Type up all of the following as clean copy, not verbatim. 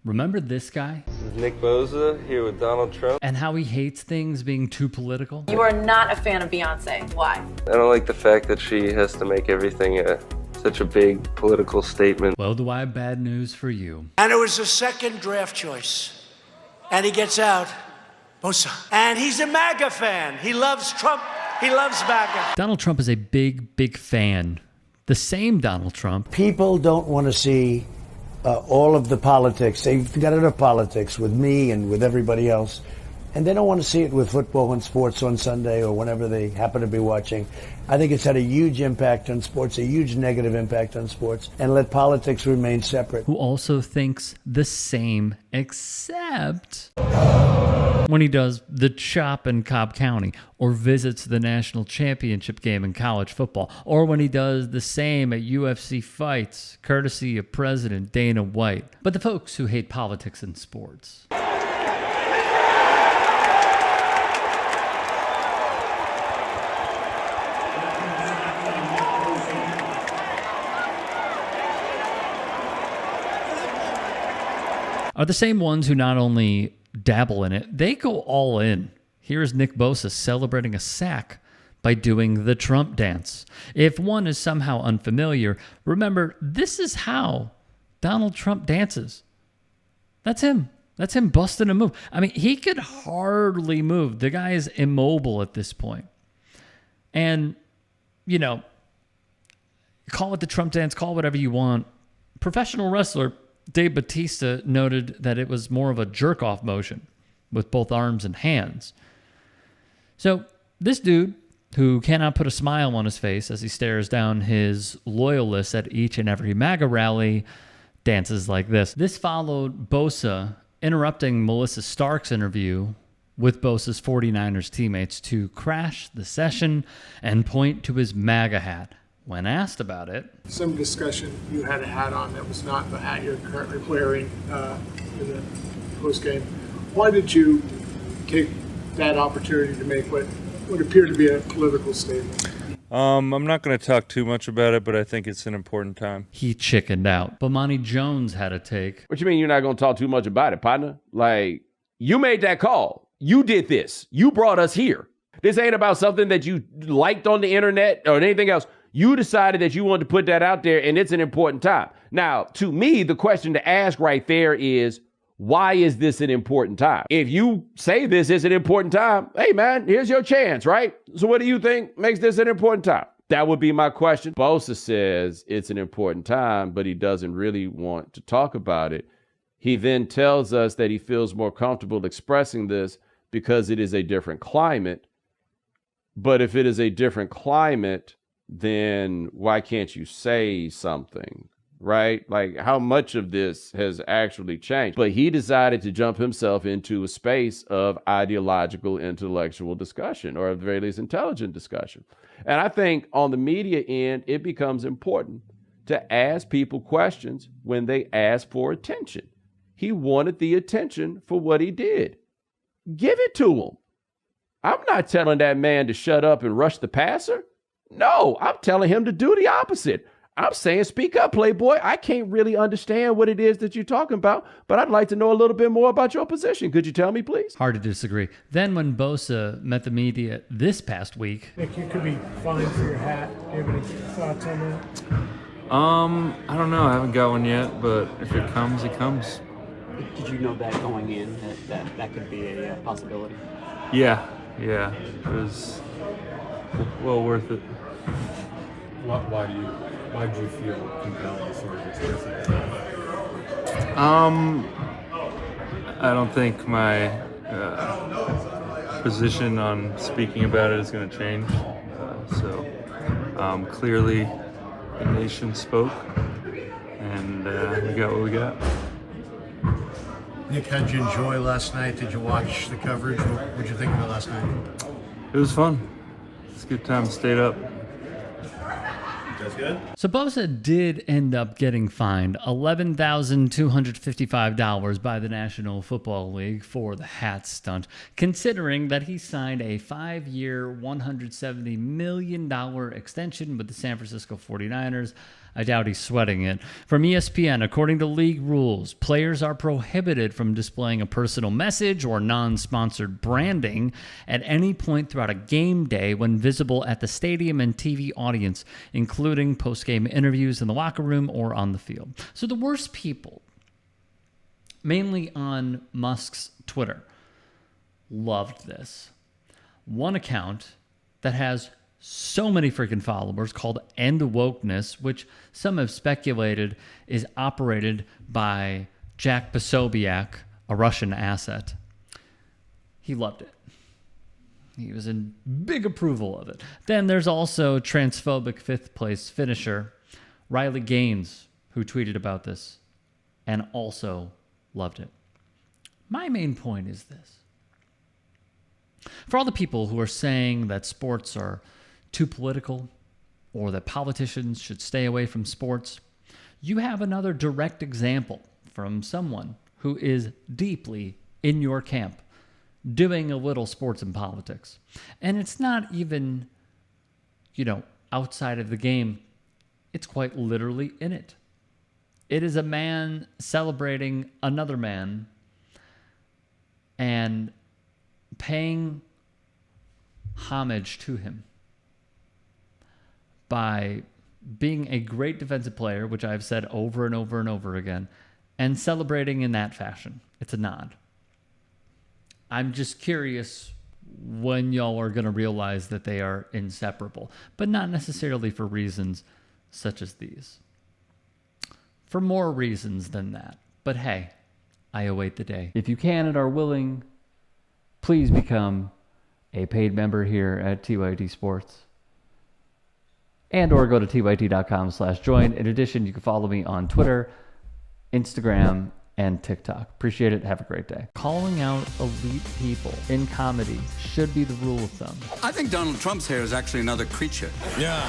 Remember this guy? This is Nick Bosa here with Donald Trump. And how he hates things being too political? You are not a fan of Beyonce. Why? I don't like the fact that she has to make everything such a big political statement. Well, do I have bad news for you? And it was the second draft choice. And he gets out, Bosa. And he's a MAGA fan. He loves Trump. He loves MAGA. Donald Trump is a big fan. The same Donald Trump. People don't want to see all of the politics. They've got enough politics with me and with everybody else. And they don't want to see it with football and sports on Sunday or whenever they happen to be watching. I think it's had a huge impact on sports, a huge negative impact on sports, and let politics remain separate. Who also thinks the same, except when he does the chop in Cobb County, or visits the national championship game in college football, or when he does the same at UFC fights, courtesy of President Dana White. But the folks who hate politics and sports are the same ones who not only dabble in it, they go all in. Here's Nick Bosa celebrating a sack by doing the Trump dance. If one is somehow unfamiliar, remember, this is how Donald Trump dances. That's him. That's him busting a move. I mean, he could hardly move. The guy is immobile at this point. And, you know, call it the Trump dance, call it whatever you want. Professional wrestler Dave Bautista noted that it was more of a jerk-off motion with both arms and hands. So this dude, who cannot put a smile on his face as he stares down his loyalists at each and every MAGA rally, dances like this. This followed Bosa interrupting Melissa Stark's interview with Bosa's 49ers teammates to crash the session and point to his MAGA hat. When asked about it, some discussion, you had a hat on that was not the hat you're currently wearing in the postgame. Why did you take that opportunity to make what would appear to be a political statement? I'm not going to talk too much about it, but I think it's an important time. He chickened out. Bomani Jones had a take. What you mean you're not going to talk too much about it, partner? Like, you made that call. You did this. You brought us here. This ain't about something that you liked on the internet or anything else. You decided that you wanted to put that out there, and it's an important time. Now, to me, the question to ask right there is, why is this an important time? If you say this is an important time, hey, man, here's your chance, right? So what do you think makes this an important time? That would be my question. Bosa says it's an important time, but he doesn't really want to talk about it. He then tells us that he feels more comfortable expressing this because it is a different climate. But if it is a different climate, then why can't you say something, right? Like, how much of this has actually changed? But he decided to jump himself into a space of ideological, intellectual discussion, or at the very least intelligent discussion. And I think on the media end, it becomes important to ask people questions when they ask for attention. He wanted the attention for what he did. Give it to him. I'm not telling that man to shut up and rush the passer. No, I'm telling him to do the opposite. I'm saying, speak up, Playboy. I can't really understand what it is that you're talking about, but I'd like to know a little bit more about your position. Could you tell me, please? Hard to disagree. Then when Bosa met the media this past week... Nick, you could be fined for your hat. Do you have any thoughts on that? I don't know. I haven't got one yet, but if it comes, it comes. Did you know that going in, that could be a possibility? Yeah. It was well worth it. Why do you feel compelled to sort of express it? I don't think my position on speaking about it is going to change. So clearly the nation spoke, and we got what we got. Nick, how'd you enjoy last night? Did you watch the coverage? What did you think of it last night? It was fun. It's a good time. Stayed up. That's good. So Bosa did end up getting fined $11,255 by the National Football League for the hat stunt, considering that he signed a 5-year, $170 million extension with the San Francisco 49ers. I doubt he's sweating it. From ESPN, according to league rules, players are prohibited from displaying a personal message or non-sponsored branding at any point throughout a game day when visible at the stadium and TV audience, including post-game interviews in the locker room or on the field. So the worst people, mainly on Musk's Twitter, loved this. One account that has so many freaking followers called End Wokeness, which some have speculated is operated by Jack Posobiec, a Russian asset. He loved it. He was in big approval of it. Then there's also transphobic fifth place finisher Riley Gaines, who tweeted about this and also loved it. My main point is this. For all the people who are saying that sports are too political or that politicians should stay away from sports, you have another direct example from someone who is deeply in your camp doing a little sports and politics. And it's not even, outside of the game. It's quite literally in it. It is a man celebrating another man and paying homage to him by being a great defensive player, which I've said over and over and over again, and celebrating in that fashion. It's a nod. I'm just curious when y'all are going to realize that they are inseparable, but not necessarily for reasons such as these. For more reasons than that. But hey, I await the day. If you can and are willing, please become a paid member here at TYT Sports. And or go to tyt.com/join. In addition, you can follow me on Twitter, Instagram, and TikTok. Appreciate it. Have a great day. Calling out elite people in comedy should be the rule of thumb. I think Donald Trump's hair is actually another creature. Yeah.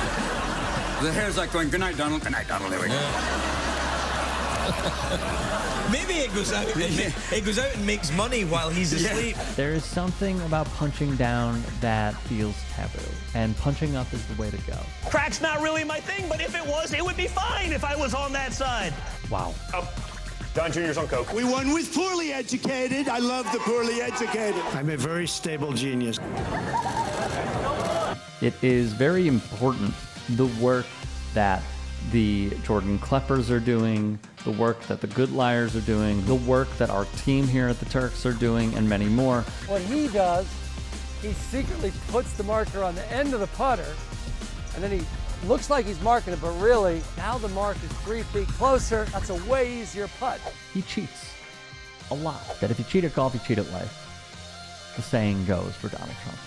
The hair's like going, good night, Donald. Good night, Donald. There we go. Maybe it goes out. It goes out and makes money while he's asleep. There is something about punching down that feels taboo, and punching up is the way to go. Crack's not really my thing, but if it was, it would be fine if I was on that side. Wow. Don Jr.'s on coke. We won with poorly educated. I love the poorly educated. I'm a very stable genius. It is very important, the work that the Jordan Kleppers are doing, the work that the Good Liars are doing, the work that our team here at the Turks are doing, and many more. What he does, he secretly puts the marker on the end of the putter, and then he looks like he's marking it, but really, now the mark is 3 feet closer. That's a way easier putt. He cheats a lot. That if you cheat at golf, you cheat at life. The saying goes for Donald Trump.